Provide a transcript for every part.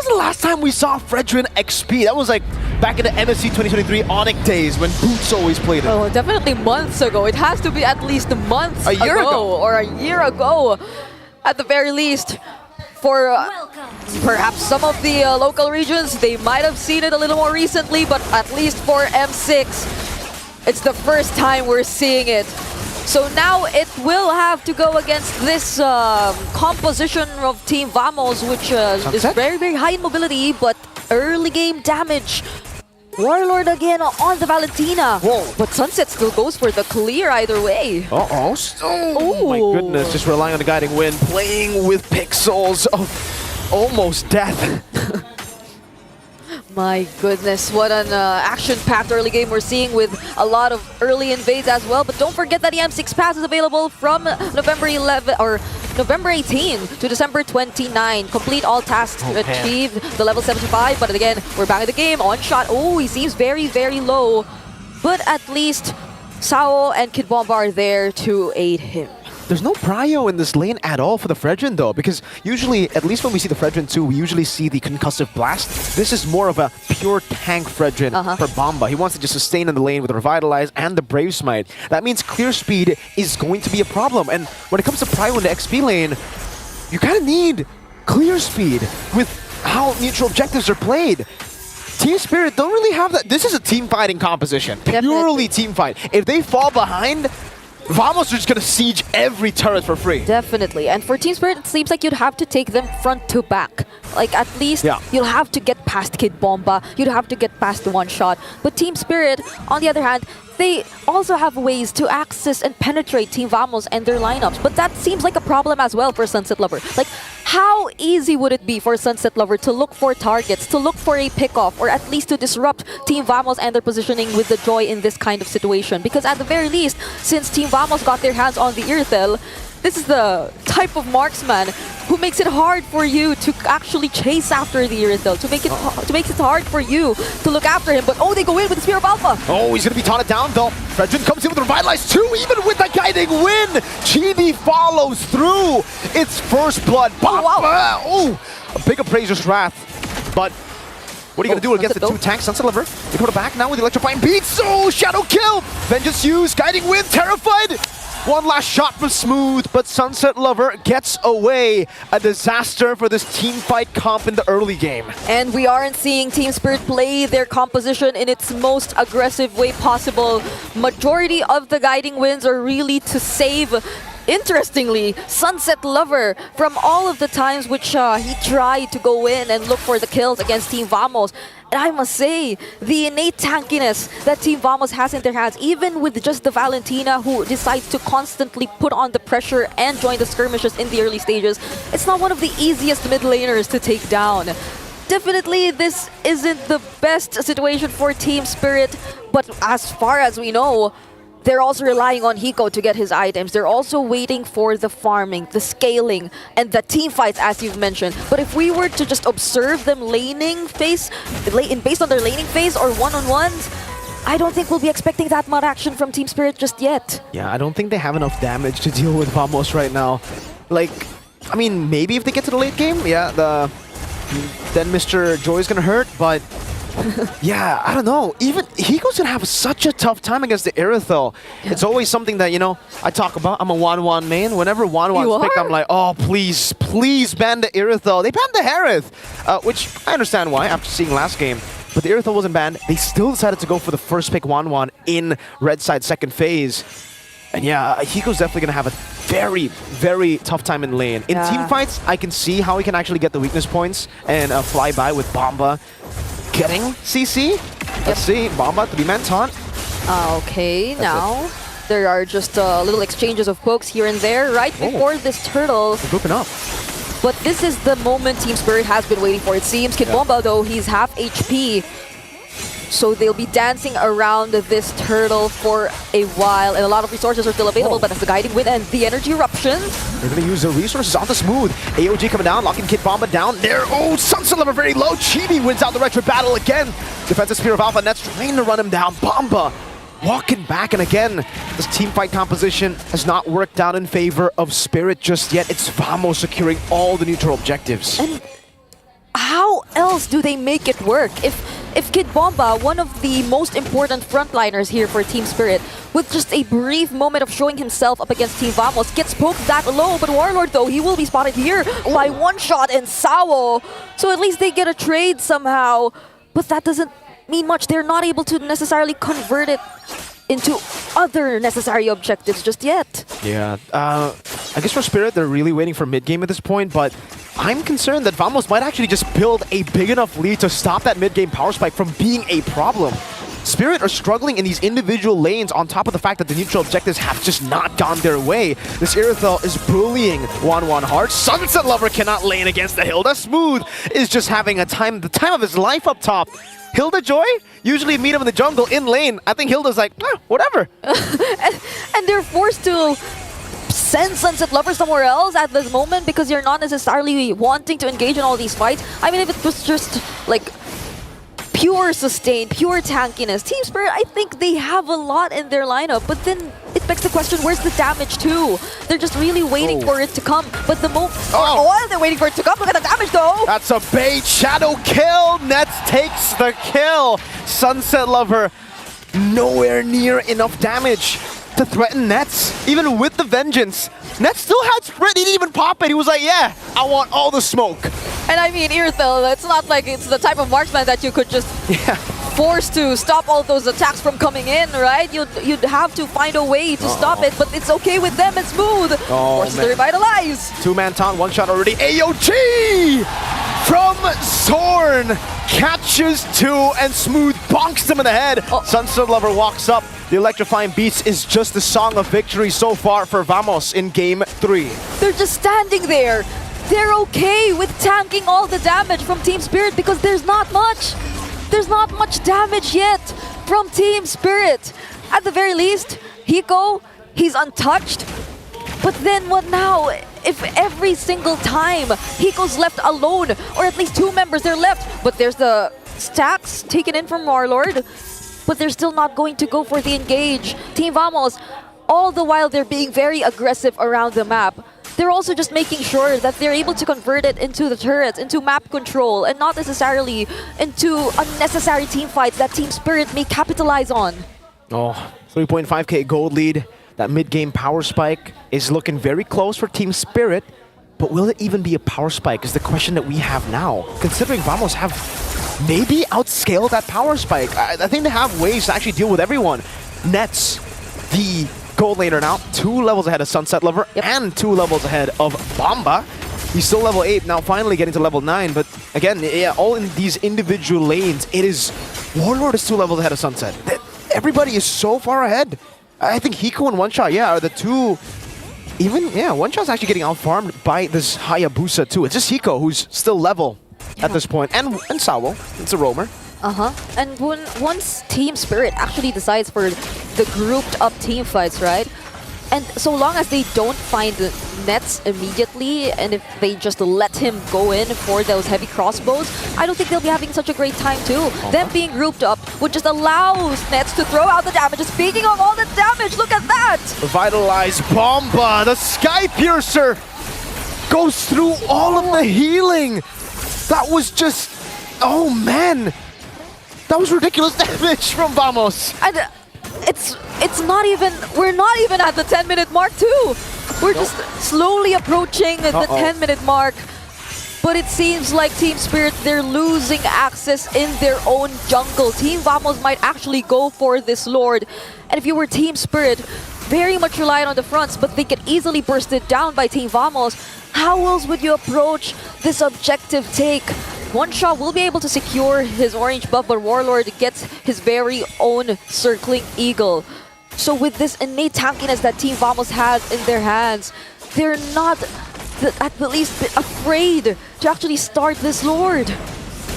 the last time we saw Fredrin XP? That was like back in the MSC 2023 Onyx days when Boots always played it. Oh, definitely months ago. It has to be at least months A year ago. or a year ago, at the very least. For perhaps some of the local regions, they might have seen it a little more recently, but at least for M6, it's the first time we're seeing it. So now it will have to go against this composition of Team Vamos, which is very, very high in mobility, but early game damage. Warlord again on the Valentina. Whoa. But Sunset still goes for the clear either way. Uh-oh. Oh my goodness, just relying on the guiding wind, playing with pixels of almost death. My goodness, what an action-packed early game we're seeing with a lot of early invades as well. But don't forget that the M6 Pass is available from November 11 or November 18 to December 29. Complete all tasks achieved the level 75. But again, we're back in the game. On shot. Oh, he seems very, very low. But at least Sao and Kid Bomba are there to aid him. There's no prio in this lane at all for the Fredrin though, because usually, at least when we see the Fredrin 2, we usually see the concussive blast. This is more of a pure tank Fredrin for Bomba. He wants to just sustain in the lane with the Revitalize and the Brave Smite. That means clear speed is going to be a problem. And when it comes to prio in the XP lane, you kind of need clear speed with how neutral objectives are played. Team Spirit don't really have that. This is a team fighting composition. Purely team fight. If they fall behind, Vamos are just gonna siege every turret for free. Definitely. And for Team Spirit, it seems like you'd have to take them front to back. Like, at least you'll have to get past Kid Bomba. You'd have to get past the one shot. But Team Spirit, on the other hand, they also have ways to access and penetrate Team Vamos and their lineups. But that seems like a problem as well for Sunset Lover. Like, how easy would it be for Sunset Lover to look for targets, to look for a pickoff, or at least to disrupt Team Vamos and their positioning with the Joy in this kind of situation? Because at the very least, since Team Vamos got their hands on the Irithel, this is the type of marksman who makes it hard for you to actually chase after the Irithel, to make it hard for you to look after him. But oh, they go in with the Spear of Alpha. Oh, he's gonna be taunted down though. Fredrin comes in with Revitalize too, even with the guiding wind. Chibi follows through. It's first blood. Oh, wow. Oh, a big Appraiser's Wrath. But what are you gonna do against the two tanks? Sunset Lover, they go back now with the Electrifying Beats. Oh, Shadow kill. Vengeance used, guiding wind, terrified. One last shot from Smooth, but Sunset Lover gets away. A disaster for this team fight comp in the early game. And we aren't seeing Team Spirit play their composition in its most aggressive way possible. Majority of the guiding winds are really to save, interestingly, Sunset Lover from all of the times which he tried to go in and look for the kills against Team Vamos. And I must say, the innate tankiness that Team Vamos has in their hands, even with just the Valentina who decides to constantly put on the pressure and join the skirmishes in the early stages, it's not one of the easiest mid laners to take down. Definitely, this isn't the best situation for Team Spirit, but as far as we know, they're also relying on Hiko to get his items. They're also waiting for the farming, the scaling, and the team fights, as you've mentioned. But if we were to just observe them based on their laning phase or one-on-ones, I don't think we'll be expecting that much action from Team Spirit just yet. Yeah, I don't think they have enough damage to deal with Vamos right now. Like, I mean, maybe if they get to the late game, then Mr. Joy is gonna hurt, but yeah, I don't know. Even Hiko's gonna have such a tough time against the Irithel. It's always something that, you know, I talk about. I'm a 1-1 main. Whenever 1-1's picked, I'm like, oh, please, please ban the Irithel. They banned the Harith, which I understand why after seeing last game. But the Irithel wasn't banned. They still decided to go for the first pick 1-1 in Red Side second phase. And yeah, Hiko's definitely gonna have a very, very tough time in lane. In team fights, I can see how he can actually get the weakness points and fly by with Bomba. Getting CC. Let's see, Bomba to be man taunt. Okay, now there are just little exchanges of pokes here and there right before this turtle. They're grouping up. But this is the moment Team Spirit has been waiting for, it seems. Kid Bomba, though, he's half HP. So they'll be dancing around this turtle for a while, and a lot of resources are still available, but as the guiding wind and the energy eruption. They're going to use the resources on the Smooth. AOG coming down, locking Kid Bomba down there. Oh, Sunset Lover very low. Chibi wins out the retro battle again. Defensive Spear of Alpha, Nets trying to run him down. Bomba walking back, and again, this team fight composition has not worked out in favor of Spirit just yet. It's Vamos securing all the neutral objectives. And how else do they make it work? If Kid Bomba, one of the most important frontliners here for Team Spirit, with just a brief moment of showing himself up against Team Vamos, gets poked that low, but Warlord though, he will be spotted here by One Shot and Sao. So at least they get a trade somehow, but that doesn't mean much. They're not able to necessarily convert it into other necessary objectives just yet. Yeah, I guess for Spirit, they're really waiting for mid-game at this point, but I'm concerned that Vamos might actually just build a big enough lead to stop that mid-game power spike from being a problem. Spirit are struggling in these individual lanes on top of the fact that the neutral objectives have just not gone their way. This Irithel is bullying 1-1 hard. Sunset Lover cannot lane against the Hilda. Smooth is just having the time of his life up top. Hilda Joy? Usually meet him in the jungle in lane. I think Hilda's like, whatever. and they're forced to send Sunset Lover somewhere else at this moment because you're not necessarily wanting to engage in all these fights. I mean, if it was just like pure sustain, pure tankiness, Team Spirit, I think they have a lot in their lineup, but then it begs the question, where's the damage too? They're just really waiting for it to come, but the moment... while they're waiting for it to come, look at the damage though! That's a bait, shadow kill! Nets takes the kill! Sunset Lover, nowhere near enough damage to threaten Nets, even with the Vengeance. Nets still had Sprint, he didn't even pop it, he was like, yeah, I want all the smoke. And I mean, Irithel, it's not like it's the type of marksman that you could just force to stop all those attacks from coming in, right? You'd have to find a way to stop it, but it's okay with them and Smooth. Forces to revitalize. Two-man taunt, one shot already. AOG from Zorn catches two and Smooth bonks him in the head. Sunset Lover walks up. The electrifying beats is just the song of victory so far for Vamos in Game 3. They're just standing there. They're okay with tanking all the damage from Team Spirit because there's not much. There's not much damage yet from Team Spirit. At the very least, Hiko, he's untouched. But then what now? If every single time Hiko's left alone, or at least two members are left, but there's the stacks taken in from Warlord, but they're still not going to go for the engage. Team Vamos, all the while they're being very aggressive around the map, they're also just making sure that they're able to convert it into the turrets, into map control, and not necessarily into unnecessary team fights that Team Spirit may capitalize on. 3.5k gold lead. That mid-game power spike is looking very close for Team Spirit, but will it even be a power spike is the question that we have now. Considering Vamos have maybe outscaled that power spike. I think they have ways to actually deal with everyone. Nets, the gold laner now, 2 levels ahead of Sunset Lover and 2 levels ahead of Bomba. He's still level 8, now finally getting to level 9, but again, all in these individual lanes, it is... Warlord is 2 levels ahead of Sunset. Everybody is so far ahead. I think Hiko and One Shot, are the two... One Shot's actually getting out-farmed by this Hayabusa too. It's just Hiko who's still level at this point, and Sao, it's a roamer. And once Team Spirit actually decides for the grouped up team fights, right? And so long as they don't find the Nets immediately, and if they just let him go in for those heavy crossbows, I don't think they'll be having such a great time too. Them being grouped up would just allow Nets to throw out the damage. Speaking of all the damage, look at that! Revitalize Bomba, the Sky Piercer goes through all of the healing. That was just, oh man, that was ridiculous damage from Vamos. And it's not even, we're not even at the 10-minute mark too. We're just slowly approaching the 10-minute mark. But it seems like Team Spirit, they're losing access in their own jungle. Team Vamos might actually go for this Lord. And if you were Team Spirit, very much reliant on the fronts, but they get easily bursted down by Team Vamos. How else would you approach this objective take? One Shot will be able to secure his orange buff, but Warlord gets his very own circling eagle. So with this innate tankiness that Team Vamos has in their hands, they're not at the least bit afraid to actually start this Lord.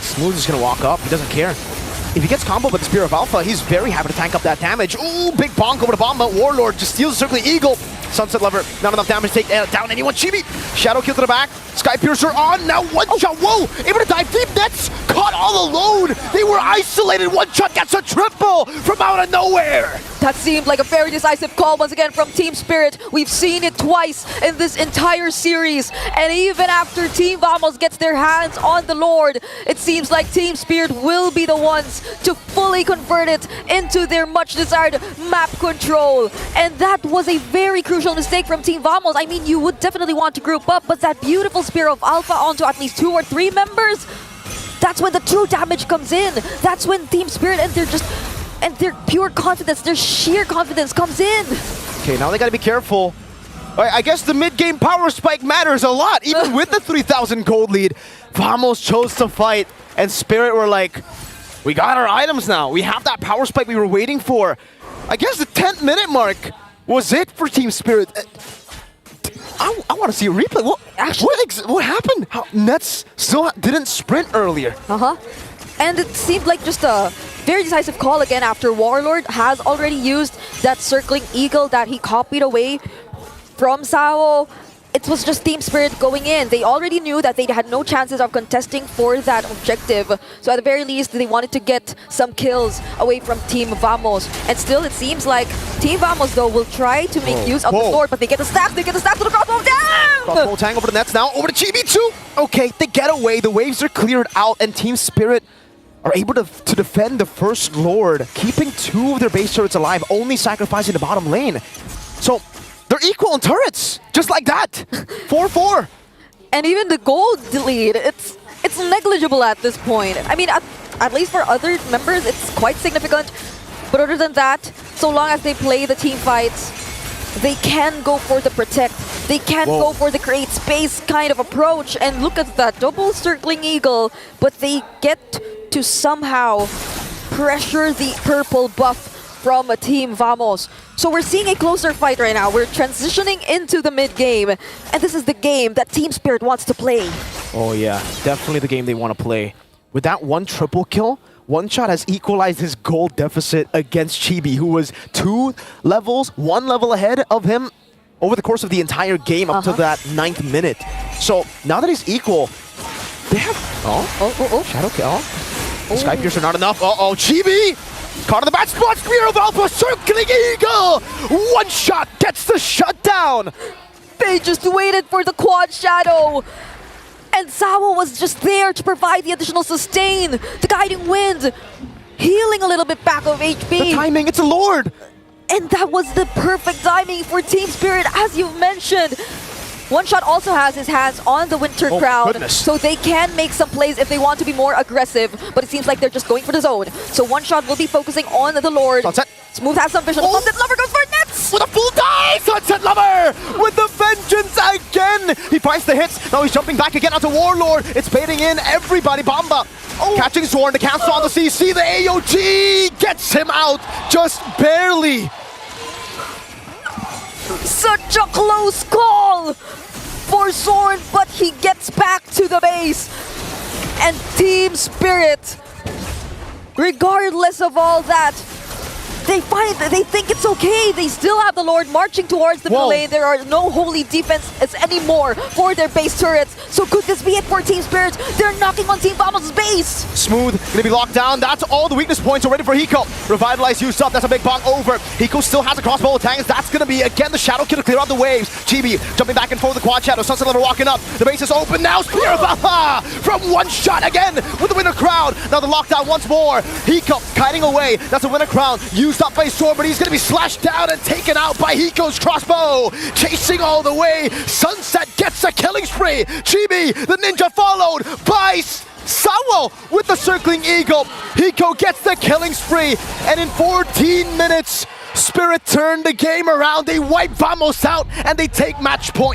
Smooth is gonna walk up, he doesn't care. If he gets comboed with the Spear of Alpha, he's very happy to tank up that damage. Ooh, big bonk over to Bomba. Warlord just steals the circling eagle. Sunset Lover, not enough damage to take down anyone. Chibi, shadow kill to the back. Sky Piercer on, now One Shot, whoa! Able to dive deep, Nets caught all alone. They were isolated. One shot gets a triple from out of nowhere. That seemed like a very decisive call once again from Team Spirit. We've seen it twice in this entire series. And even after Team Vamos gets their hands on the Lord, it seems like Team Spirit will be the ones to fully convert it into their much desired map control. And that was a very crucial mistake from Team Vamos. I mean, you would definitely want to group up, but that beautiful Spear of Alpha onto at least 2 or 3 members, that's when the true damage comes in. That's when Team Spirit and their pure confidence, their sheer confidence comes in. Okay, now they gotta be careful. I guess the mid-game power spike matters a lot. Even with the 3,000 gold lead, Vamos chose to fight, and Spirit were like, we got our items now. We have that power spike we were waiting for. I guess the 10th minute mark was it for Team Spirit. I want to see a replay. What happened? Nets still didn't sprint earlier. And it seemed like just a very decisive call again after Warlord has already used that circling eagle that he copied away from Sao. It was just Team Spirit going in. They already knew that they had no chances of contesting for that objective. So at the very least, they wanted to get some kills away from Team Vamos. And still, it seems like Team Vamos, though, will try to make use of the Lord, but they get the stack. They get the stack to the crossbow. Damn! Crossbow tang over the nets now. Over to Chibi too. Okay, they get away. The waves are cleared out, and Team Spirit are able to defend the first Lord, keeping 2 of their base turrets alive, only sacrificing the bottom lane. So they're equal in turrets, just like that. 4-4. And even the gold lead, it's negligible at this point. I mean, at least for other members, it's quite significant. But other than that, so long as they play the team fights, they can go for the protect. They can go for the create space kind of approach. And look at that double circling eagle, but they get to somehow pressure the purple buff from a Team Vamos. So we're seeing a closer fight right now. We're transitioning into the mid-game, and this is the game that Team Spirit wants to play. Oh yeah, definitely the game they want to play. With that one triple kill, One Shot has equalized his gold deficit against Chibi, who was 1 level ahead of him over the course of the entire game up to that 9th minute. So now that he's equal, they have... Shadow kill. Sky Piercer not enough. Chibi! Caught in the bad spot, Spear of Alpha, circling eagle! One Shot gets the shutdown! They just waited for the quad shadow! And Sao was just there to provide the additional sustain! The guiding wind! Healing a little bit back of HP! The timing, it's a Lord! And that was the perfect timing for Team Spirit, as you've mentioned! One Shot also has his hands on the Winter Crown, so they can make some plays if they want to be more aggressive, but it seems like they're just going for the zone. So One Shot will be focusing on the Lord. Sunset. Smooth has some vision. Sunset Lover goes for nets! With a full dive! Sunset Lover with the vengeance again! He finds the hits, now he's jumping back again onto Warlord. It's baiting in everybody. Bamba catching Zorn to cancel on the CC. The AOG gets him out just barely. Such a close call for Zorn, but he gets back to the base. And Team Spirit, regardless of all that, they think it's okay. They still have the Lord marching towards the lane. There are no holy defenses anymore for their base turrets. So could this be it for Team Spirit? They're knocking on Team Vamos' base. Smooth, gonna be locked down. That's all the weakness points already for Hiko. Revitalize used up, that's a big bong over. Hiko still has a crossbow of tanks. That's gonna be, again, the Shadow Kill to clear out the waves. Chibi jumping back and forth with the quad shadow. Sunset Lover walking up. The base is open now. Spear of Alpha from One Shot again with the Winter Crown. Now the lockdown once more. Hiko kiting away. That's a Winter Crown used up by Sword, but he's gonna be slashed down and taken out by Hiko's crossbow. Chasing all the way. Sunset gets a killing spree. Chibi, the ninja, followed by Sawo with the circling eagle. Hiko gets the killing spree, and in 14 minutes, Spirit turned the game around. They wipe Vamos out, and they take match point.